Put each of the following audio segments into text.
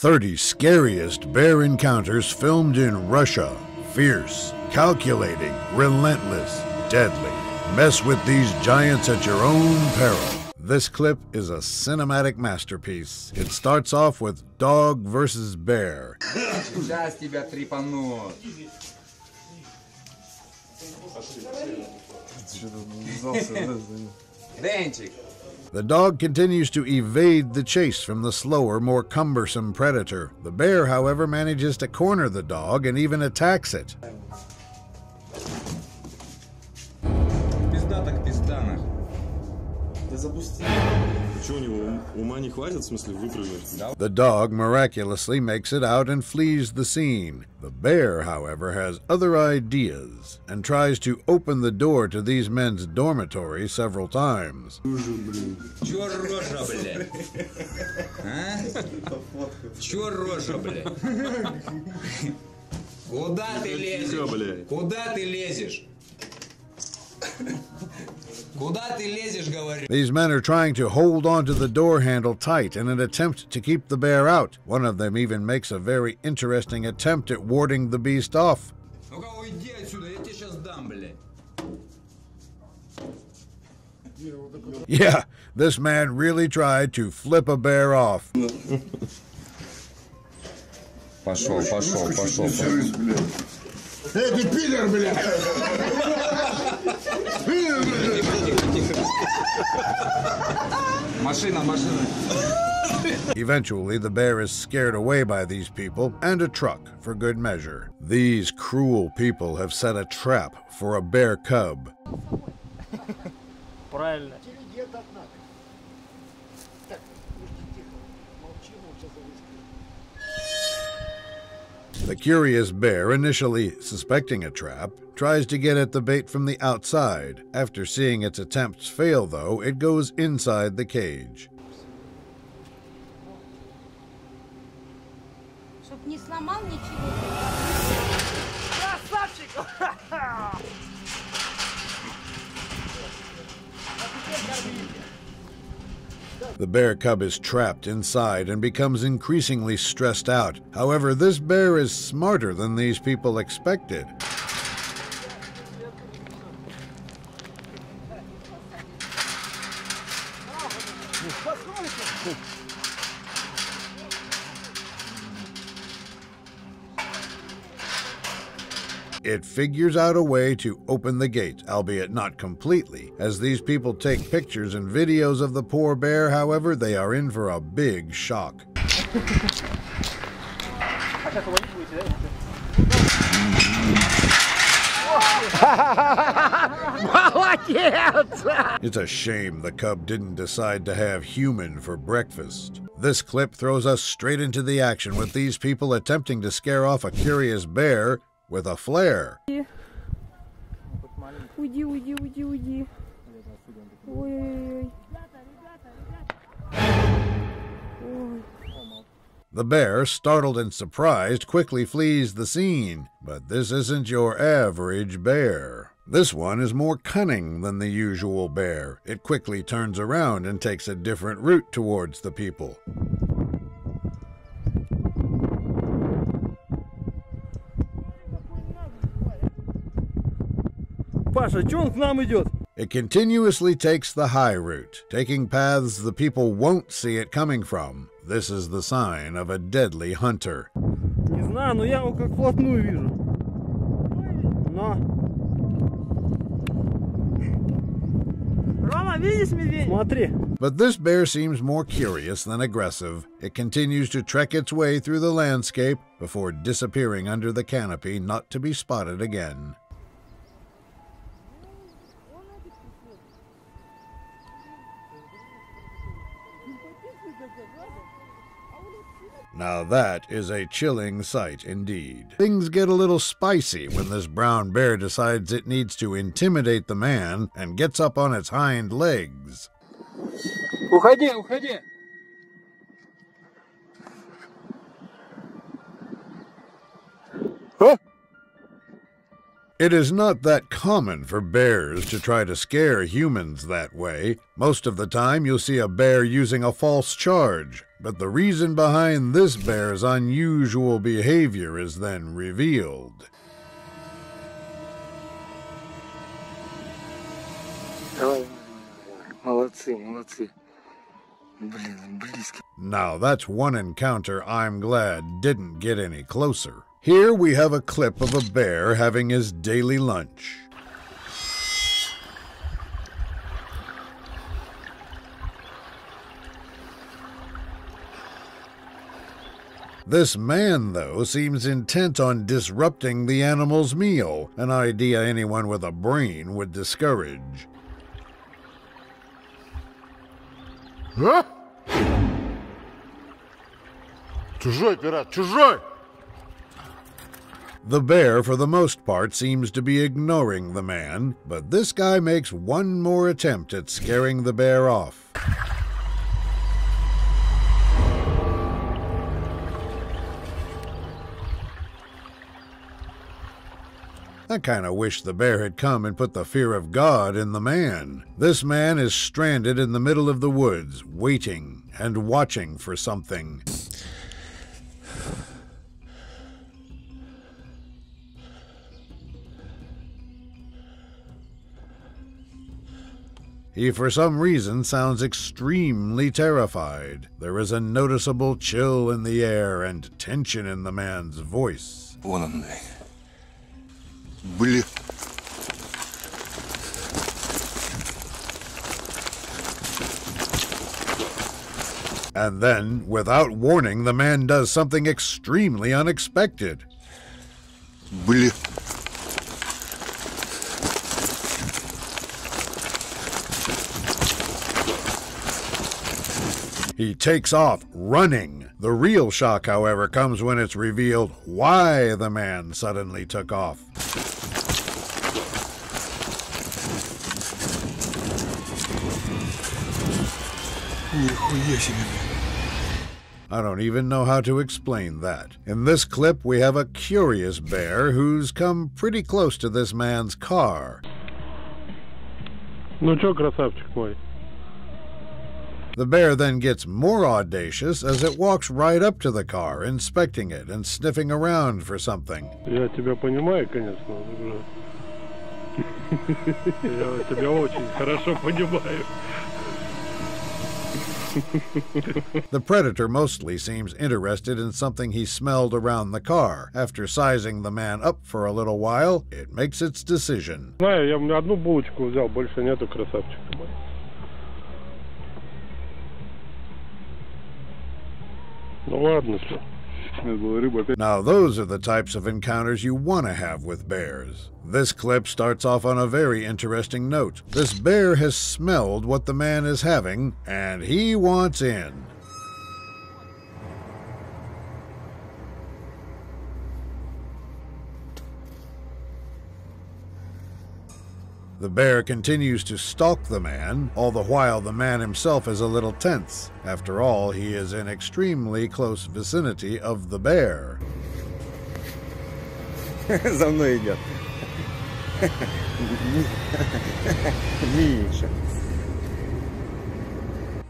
30 scariest bear encounters filmed in Russia. Fierce, calculating, relentless, deadly. Mess with these giants at your own peril. This clip is a cinematic masterpiece. It starts off with dog versus bear. Сейчас тебя трепанут. Денчик. The dog continues to evade the chase from the slower, more cumbersome predator. The bear, however, manages to corner the dog and even attacks it. Пизда так пизда нах. Да запусти. Что у него ума не хватит, в смысле, выпрыгнуть? The dog miraculously makes it out and flees the scene. The bear, however, has other ideas and tries to open the door to these men's dormitory several times. Чё рожа, бля? А? Чё рожа, бля? Куда ты лезешь? Куда ты лезешь? Куда ты лезешь, говорю? These men are trying to hold onto the door handle tight in an attempt to keep the bear out. One of them even makes a very interesting attempt at warding the beast off. Ну-ка уйди отсюда, я тебе сейчас дам, бля. Yeah, this man really tried to flip a bear off. Пошел. Эй, ты пидор, бля! Машина. Eventually, the bear is scared away by these people and a truck for good measure. These cruel people have set a trap for a bear cub. Правильно. The curious bear, initially suspecting a trap, tries to get at the bait from the outside. After seeing its attempts fail, though, it goes inside the cage. Чтоб не сломал ничего. Красавчик! The bear cub is trapped inside and becomes increasingly stressed out. However, this bear is smarter than these people expected. It figures out a way to open the gate, albeit not completely. As these people take pictures and videos of the poor bear, however, they are in for a big shock. It's a shame the cub didn't decide to have human for breakfast. This clip throws us straight into the action with these people attempting to scare off a curious bear with a flare. Уйди. Ой. The bear, startled and surprised, quickly flees the scene. But this isn't your average bear. This one is more cunning than the usual bear. It quickly turns around and takes a different route towards the people. Паша, чё он к нам идет? It continuously takes the high route, taking paths the people won't see it coming from. This is the sign of a deadly hunter. Не знаю, но я его как вплотную вижу. Но. Рома, видишь медведя? Смотри. But this bear seems more curious than aggressive. It continues to trek its way through the landscape before disappearing under the canopy, not to be spotted again. Now that is a chilling sight indeed. Things get a little spicy when this brown bear decides it needs to intimidate the man and gets up on its hind legs. Уходи. It is not that common for bears to try to scare humans that way. Most of the time, you'll see a bear using a false charge, but the reason behind this bear's unusual behavior is then revealed. Молодцы, молодцы. Блин, близко. Now that's one encounter I'm glad didn't get any closer. Here we have a clip of a bear having his daily lunch. This man, though, seems intent on disrupting the animal's meal, an idea anyone with a brain would discourage. А? Чужой пират, чужой! The bear, for the most part, seems to be ignoring the man, but this guy makes one more attempt at scaring the bear off. I kinda wish the bear had come and put the fear of God in the man. This man is stranded in the middle of the woods, waiting and watching for something. He, for some reason, sounds extremely terrified. There is a noticeable chill in the air and tension in the man's voice. Вон он. Блин. And then, without warning, the man does something extremely unexpected. Блин. He takes off, running. The real shock, however, comes when it's revealed why the man suddenly took off. Нихуя себе. I don't even know how to explain that. In this clip, we have a curious bear who's come pretty close to this man's car. Ну чё, красавчик мой? The bear then gets more audacious as it walks right up to the car, inspecting it and sniffing around for something. Я тебя понимаю, конечно. Я тебя очень хорошо понимаю. The predator mostly seems interested in something he smelled around the car. After sizing the man up for a little while, it makes its decision. Знаю, я одну булочку взял, больше нету, красавчик мой. Ну ладно, что. Now those are the types of encounters you want to have with bears. This clip starts off on a very interesting note. This bear has smelled what the man is having, and he wants in. The bear continues to stalk the man, all the while the man himself is a little tense. After all, he is in extremely close vicinity of the bear. За мной идет. Миша.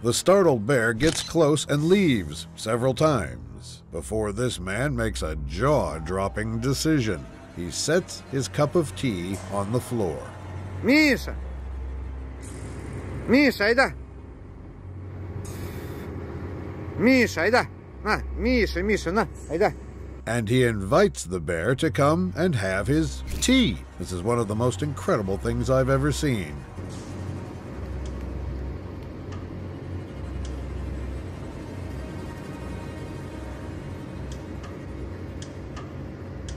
The startled bear gets close and leaves several times before this man makes a jaw-dropping decision. He sets his cup of tea on the floor. Миша! Миша, айда! Миша, айда! На, Миша, Миша, на, айда! And he invites the bear to come and have his tea. This is one of the most incredible things I've ever seen.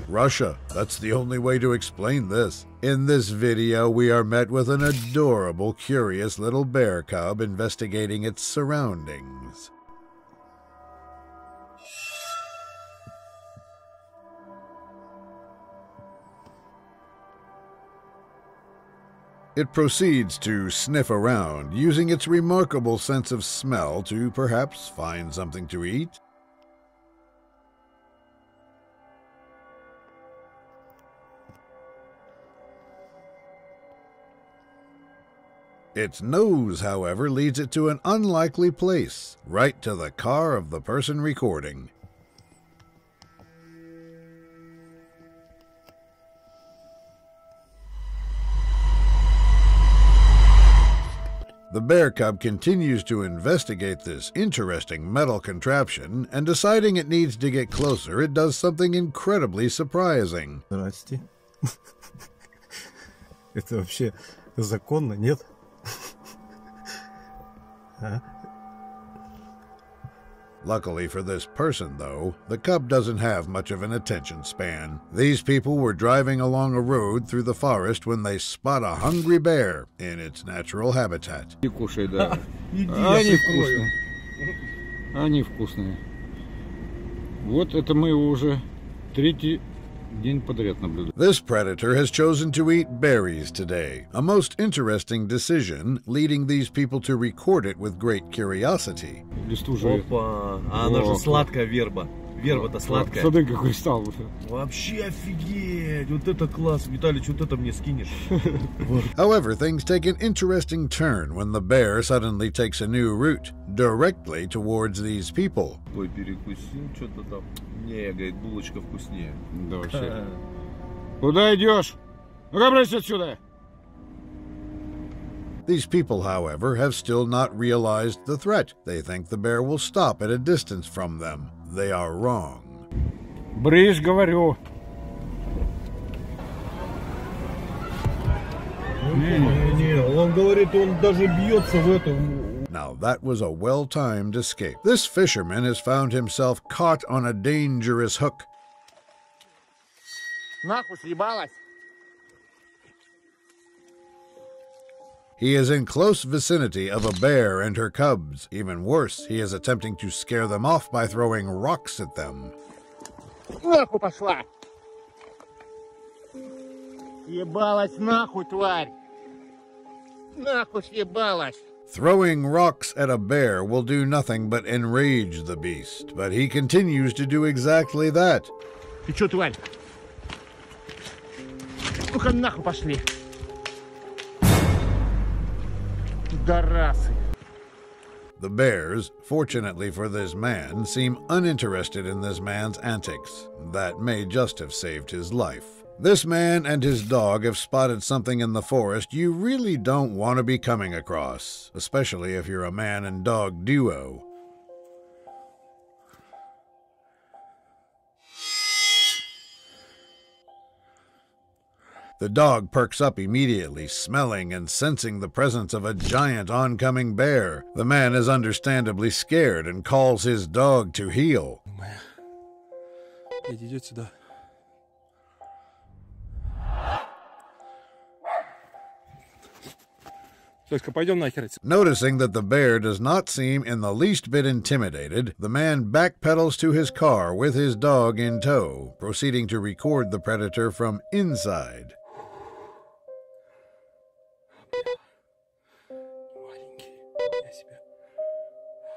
Russia. That's the only way to explain this. In this video, we are met with an adorable, curious little bear cub investigating its surroundings. It proceeds to sniff around, using its remarkable sense of smell to perhaps find something to eat. Its nose, however, leads it to an unlikely place, right to the car of the person recording. The bear cub continues to investigate this interesting metal contraption, and deciding it needs to get closer, it does something incredibly surprising. Здрасте. Это вообще законно, нет? Luckily for this person, though, the cub doesn't have much of an attention span. These people were driving along a road through the forest when they spot a hungry bear in its natural habitat. Кушай, да. Они вкусные. Они вкусные. Вот это мы его уже третий день подряд наблюдаем. This predator has chosen to eat berries today, a most interesting decision, leading these people to record it with great curiosity. Опа, а она же сладкая верба. Верба-то сладкая. Смотри, какой стал. Вообще офигеть! Вот это класс! Виталий, что ты мне скинешь? However, things take an interesting turn when the bear suddenly takes a new route, directly towards these people. Ой, перекусил что-то там. Не, говорит, булочка вкуснее. Да вообще. Куда идешь? Ну-ка, брысь отсюда! These people, however, have still not realized the threat. They think the bear will stop at a distance from them. They are wrong. Брысь, говорю. Не, он говорит, он даже бьется в этом. Now that was a well-timed escape. This fisherman has found himself caught on a dangerous hook. Нахуй съебалась! He is in close vicinity of a bear and her cubs. Even worse, he is attempting to scare them off by throwing rocks at them. Нахуй пошла! Съебалась нахуй, тварь! Нахуй съебалась! Throwing rocks at a bear will do nothing but enrage the beast, but he continues to do exactly that. Ты чё, тварь? Ну-ка нахуй пошли! The bears, fortunately for this man, seem uninterested in this man's antics. That may just have saved his life. This man and his dog have spotted something in the forest you really don't want to be coming across, especially if you're a man and dog duo. The dog perks up immediately, smelling and sensing the presence of a giant oncoming bear. The man is understandably scared and calls his dog to heel. Идите сюда. Noticing that the bear does not seem in the least bit intimidated, the man backpedals to his car with his dog in tow, proceeding to record the predator from inside.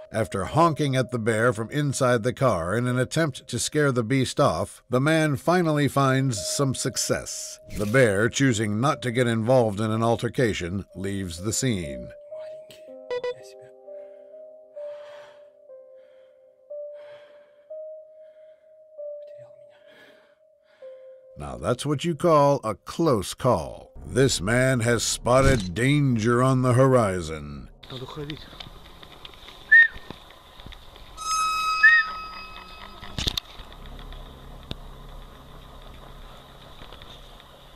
After honking at the bear from inside the car in an attempt to scare the beast off, the man finally finds some success. The bear, choosing not to get involved in an altercation, leaves the scene. Now that's what you call a close call. This man has spotted danger on the horizon.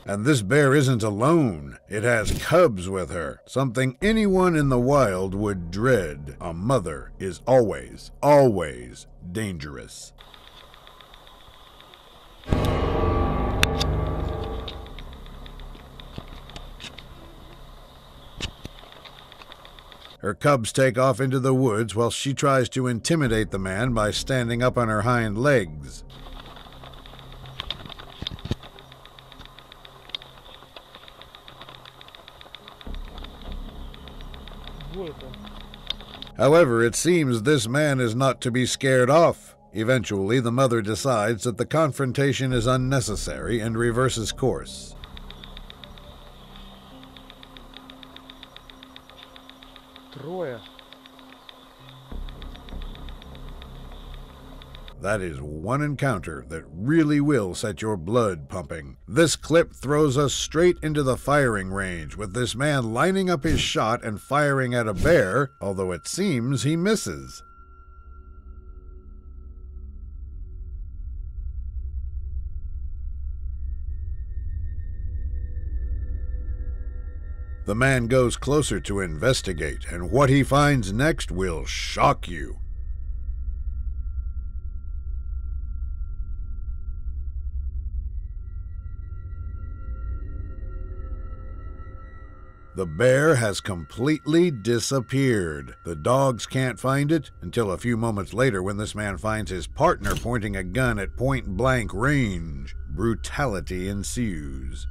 And this bear isn't alone. It has cubs with her, something anyone in the wild would dread. A mother is always, always dangerous. Her cubs take off into the woods while she tries to intimidate the man by standing up on her hind legs. However, it seems this man is not to be scared off. Eventually, the mother decides that the confrontation is unnecessary and reverses course. Трое. That is one encounter that really will set your blood pumping. This clip throws us straight into the firing range, with this man lining up his shot and firing at a bear, although it seems he misses. The man goes closer to investigate, and what he finds next will shock you. The bear has completely disappeared. The dogs can't find it until a few moments later when this man finds his partner pointing a gun at point-blank range. Brutality ensues.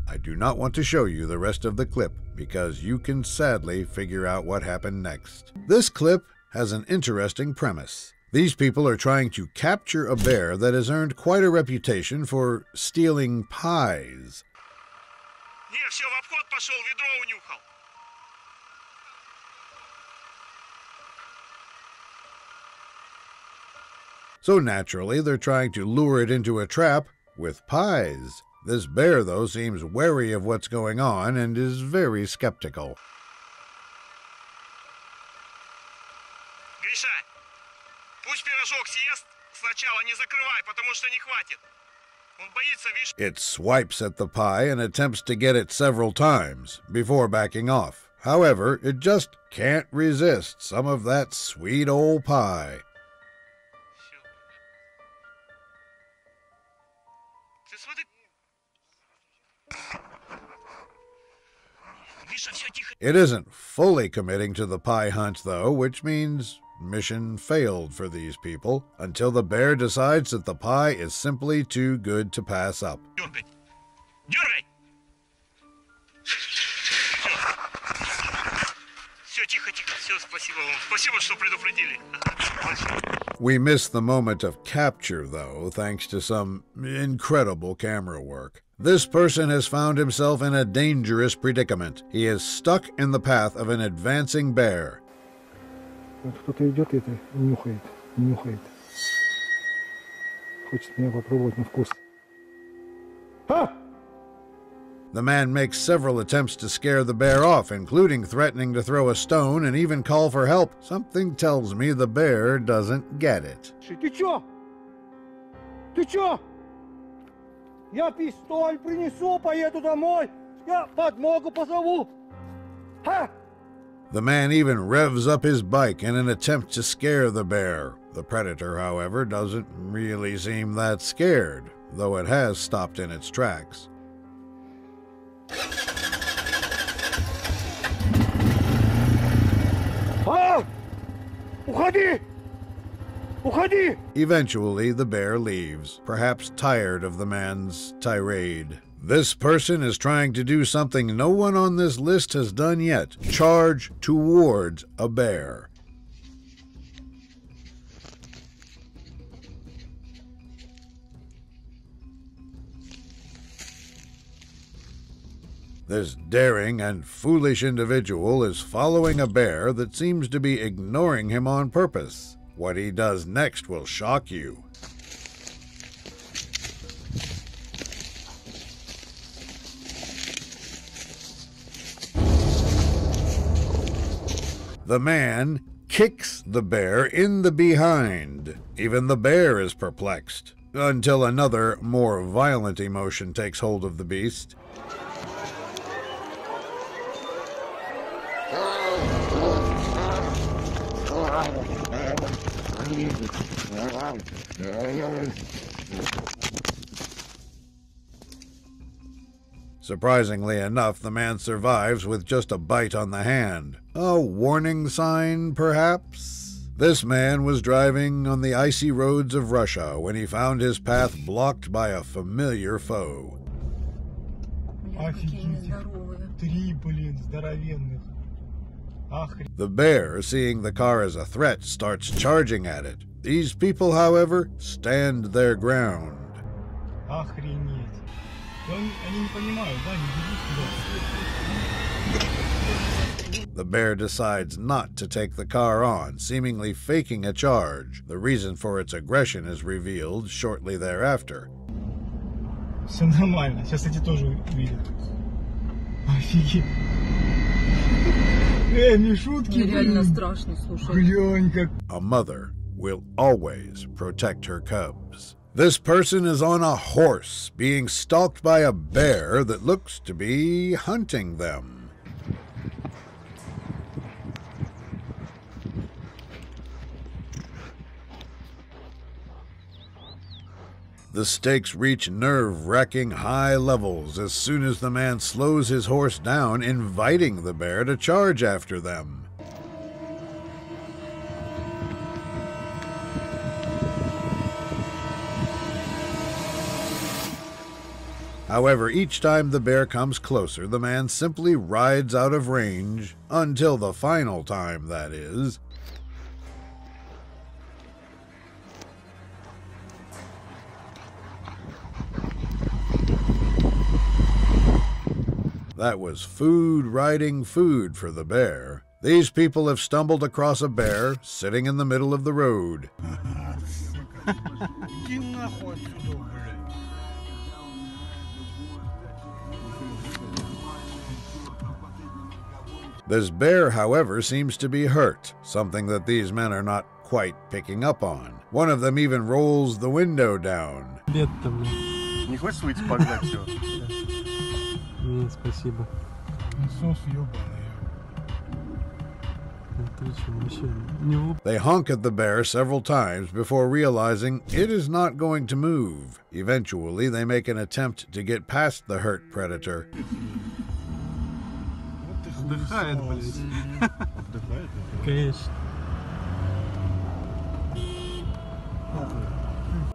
I do not want to show you the rest of the clip because you can sadly figure out what happened next. This clip has an interesting premise. These people are trying to capture a bear that has earned quite a reputation for stealing pies. So naturally, they're trying to lure it into a trap with pies. This bear, though, seems wary of what's going on and is very skeptical. It swipes at the pie and attempts to get it several times before backing off. However, it just can't resist some of that sweet old pie. It isn't fully committing to the pie hunt, though, which means mission failed for these people, until the bear decides that the pie is simply too good to pass up. We missed the moment of capture, though, thanks to some incredible camera work. This person has found himself in a dangerous predicament. He is stuck in the path of an advancing bear. Кто-то идет и это нюхает, нюхает. Хочет меня попробовать на вкус. The man makes several attempts to scare the bear off, including threatening to throw a stone and even call for help. Something tells me the bear doesn't get it. Ты чё? Ты чё? Я пистоль принесу, поеду домой. Я подмогу позову. The man even revs up his bike in an attempt to scare the bear. The predator, however, doesn't really seem that scared, though it has stopped in its tracks. Уходи! Уходи! Eventually, the bear leaves, perhaps tired of the man's tirade. This person is trying to do something no one on this list has done yet: charge towards a bear. This daring and foolish individual is following a bear that seems to be ignoring him on purpose. What he does next will shock you. The man kicks the bear in the behind. Even the bear is perplexed, until another, more violent emotion takes hold of the beast. Surprisingly enough, the man survives with just a bite on the hand. A warning sign, perhaps? This man was driving on the icy roads of Russia when he found his path blocked by a familiar foe. The bear, seeing the car as a threat, starts charging at it. These people, however, stand their ground. Охренеть. Они не понимают, да, не бегут туда. The bear decides not to take the car on, seemingly faking a charge. The reason for its aggression is revealed shortly thereafter. Все нормально, сейчас эти тоже увидят. Офигеть. Не шутки. Реально страшно, слушай. Глянь, как... A mother will always protect her cubs. This person is on a horse, being stalked by a bear that looks to be hunting them. The stakes reach nerve-wracking high levels as soon as the man slows his horse down, inviting the bear to charge after them. However, each time the bear comes closer, the man simply rides out of range, until the final time, that is. That was food riding food for the bear. These people have stumbled across a bear sitting in the middle of the road. This bear, however, seems to be hurt, something that these men are not quite picking up on. One of them even rolls the window down. Не хочешь выйти погнать все? Нет, спасибо. Сос ёбаный. They honk at the bear several times before realizing it is not going to move. Eventually, they make an attempt to get past the hurt predator. Отдыхает, блядь. Конечно.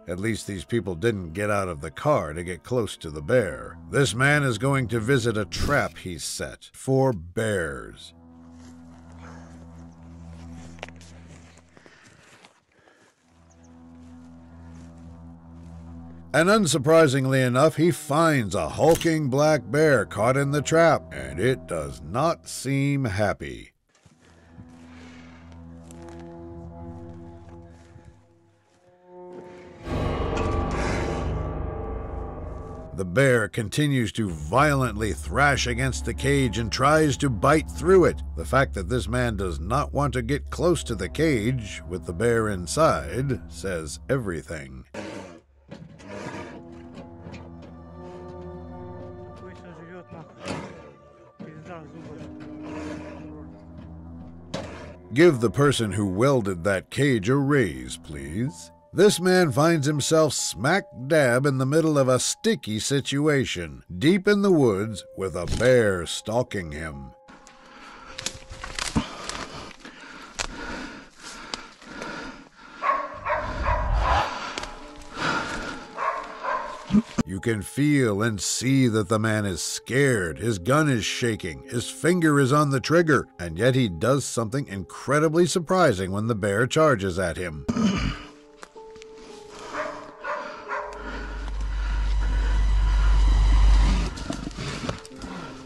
At least these people didn't get out of the car to get close to the bear. This man is going to visit a trap he's set for bears. And unsurprisingly enough, he finds a hulking black bear caught in the trap, and it does not seem happy. The bear continues to violently thrash against the cage and tries to bite through it. The fact that this man does not want to get close to the cage with the bear inside says everything. Give the person who welded that cage a raise, please. This man finds himself smack dab in the middle of a sticky situation, deep in the woods with a bear stalking him. You can feel and see that the man is scared. His gun is shaking. His finger is on the trigger. And yet he does something incredibly surprising when the bear charges at him.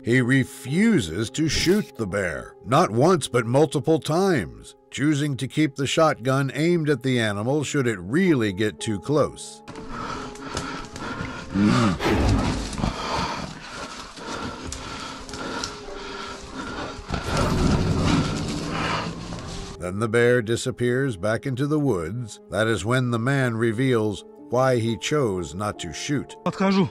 He refuses to shoot the bear, not once but multiple times, choosing to keep the shotgun aimed at the animal should it really get too close. Then the bear disappears back into the woods. That is when the man reveals why he chose not to shoot. Отхожу.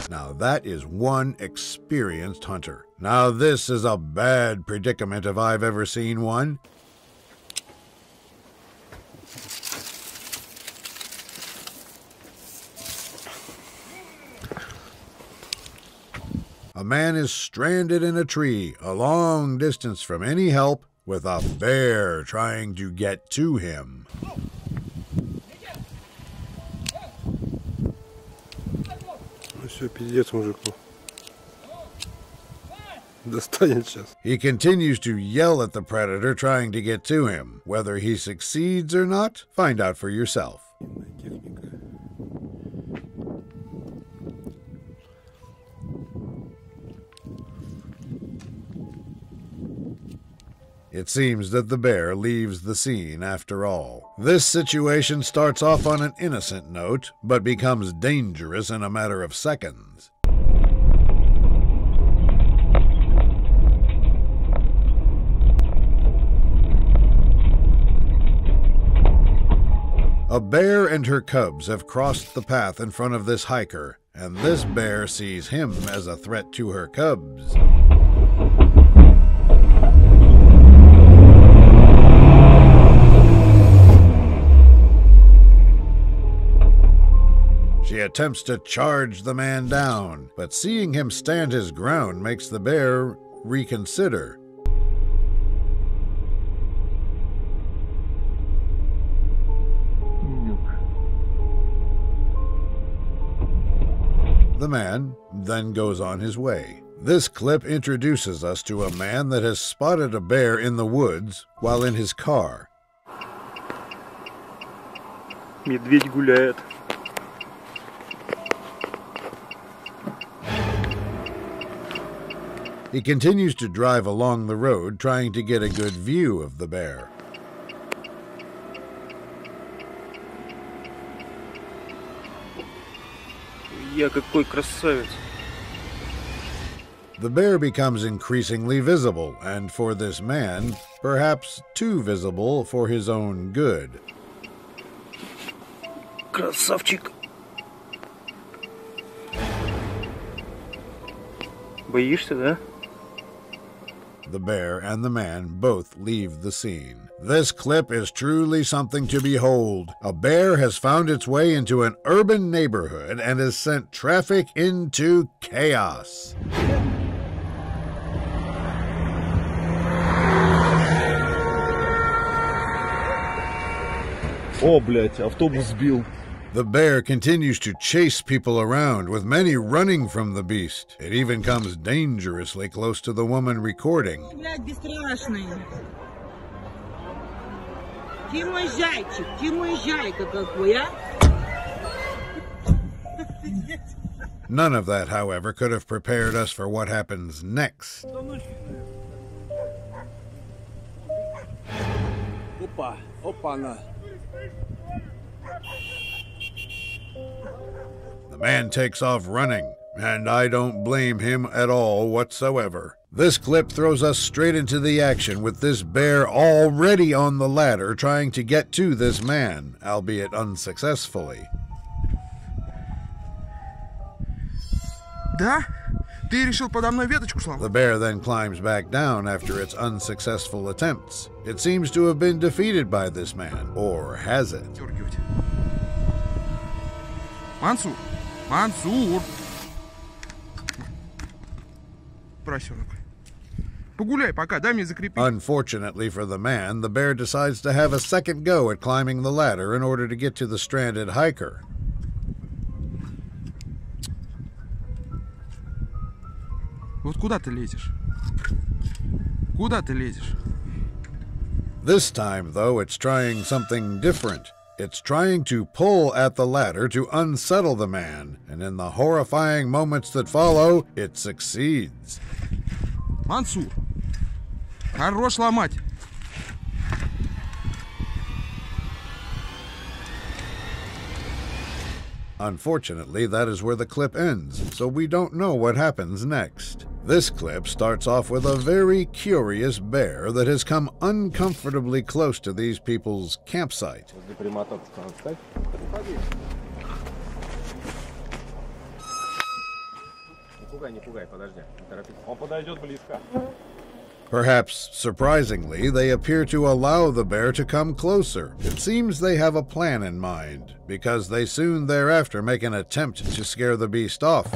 Now that is one experienced hunter. Now this is a bad predicament if I've ever seen one. A man is stranded in a tree, a long distance from any help, with a bear trying to get to him. Все, пиздец мужику. Достанет сейчас. He continues to yell at the predator trying to get to him. Whether he succeeds or not, find out for yourself. It seems that the bear leaves the scene after all. This situation starts off on an innocent note, but becomes dangerous in a matter of seconds. A bear and her cubs have crossed the path in front of this hiker, and this bear sees him as a threat to her cubs. She attempts to charge the man down, but seeing him stand his ground makes the bear reconsider. The man then goes on his way. This clip introduces us to a man that has spotted a bear in the woods while in his car. Медведь гуляет. He continues to drive along the road trying to get a good view of the bear. Я какой красавец. The bear becomes increasingly visible, and for this man, perhaps too visible for his own good. Красавчик. Боишься, да? The bear and the man both leave the scene. This clip is truly something to behold. A bear has found its way into an urban neighborhood and has sent traffic into chaos. О, блядь, автобус сбил. The bear continues to chase people around, with many running from the beast. It even comes dangerously close to the woman recording. Блядь, бесстрашный. Ты мой зайка какой, а? None of that, however, could have prepared us for what happens next. Опа, опа-на. The man takes off running, and I don't blame him at all whatsoever. This clip throws us straight into the action with this bear already on the ladder trying to get to this man, albeit unsuccessfully. Да? Ты решил подо мной веточку сломать? The bear then climbs back down after its unsuccessful attempts. It seems to have been defeated by this man, or has it? Дергивать. Мансур! Мансур! Поросенок. Погуляй пока, дай мне закрепить. Unfortunately for the man, the bear decides to have a second go at climbing the ladder in order to get to the stranded hiker. Вот куда ты лезешь? Куда ты лезешь? This time, though, it's trying something different. It's trying to pull at the ladder to unsettle the man, and in the horrifying moments that follow, it succeeds. Мансур! Хорош ломать! Unfortunately, that is where the clip ends, so we don't know what happens next. This clip starts off with a very curious bear that has come uncomfortably close to these people's campsite. Perhaps surprisingly, they appear to allow the bear to come closer. It seems they have a plan in mind, because they soon thereafter make an attempt to scare the beast off.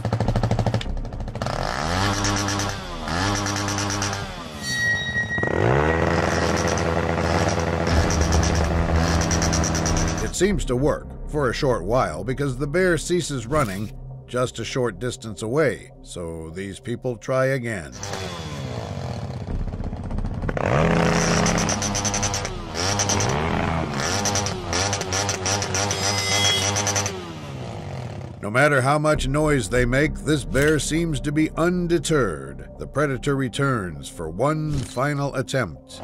It seems to work for a short while because the bear ceases running just a short distance away, so these people try again. No matter how much noise they make, this bear seems to be undeterred. The predator returns for one final attempt.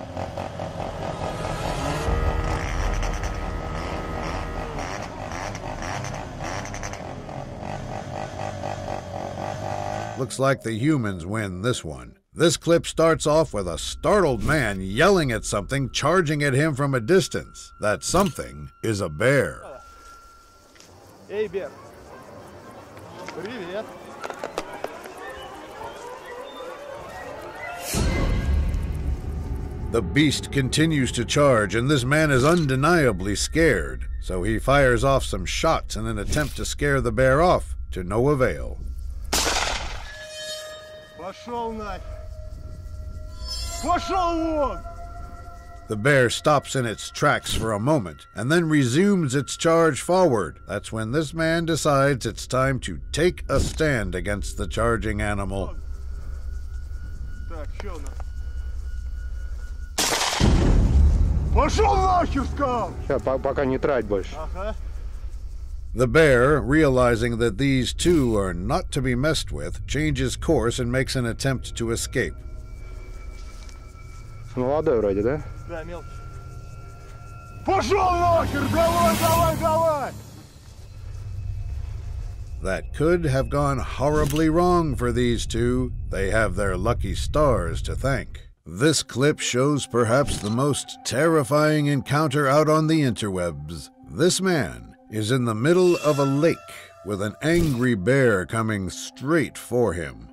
Looks like the humans win this one. This clip starts off with a startled man yelling at something, charging at him from a distance. That something is a bear. Эй, бер. Привет. The beast continues to charge, and this man is undeniably scared. So he fires off some shots in an attempt to scare the bear off, to no avail. Пошел нафиг. Пошел вон! The bear stops in its tracks for a moment and then resumes its charge forward. That's when this man decides it's time to take a stand against the charging animal. Так, чё у нас? Пошел нахер, сказал! Сейчас, пока не трать больше. Ага. The bear, realizing that these two are not to be messed with, changes course and makes an attempt to escape. Молодой вроде, да? Да, мелкий. Пошел нахер! Давай, давай, давай! That could have gone horribly wrong for these two. They have their lucky stars to thank. This clip shows perhaps the most terrifying encounter out on the interwebs. This man is in the middle of a lake with an angry bear coming straight for him.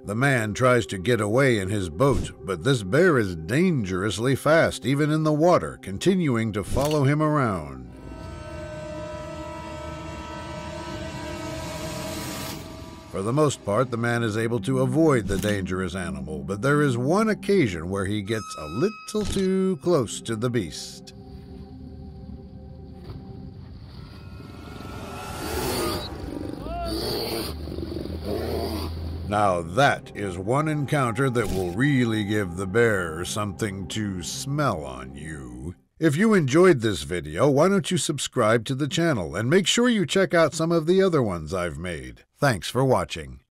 The man tries to get away in his boat, but this bear is dangerously fast, even in the water, continuing to follow him around. For the most part, the man is able to avoid the dangerous animal, but there is one occasion where he gets a little too close to the beast. Now that is one encounter that will really give the bear something to smell on you. If you enjoyed this video, why don't you subscribe to the channel and make sure you check out some of the other ones I've made. Thanks for watching.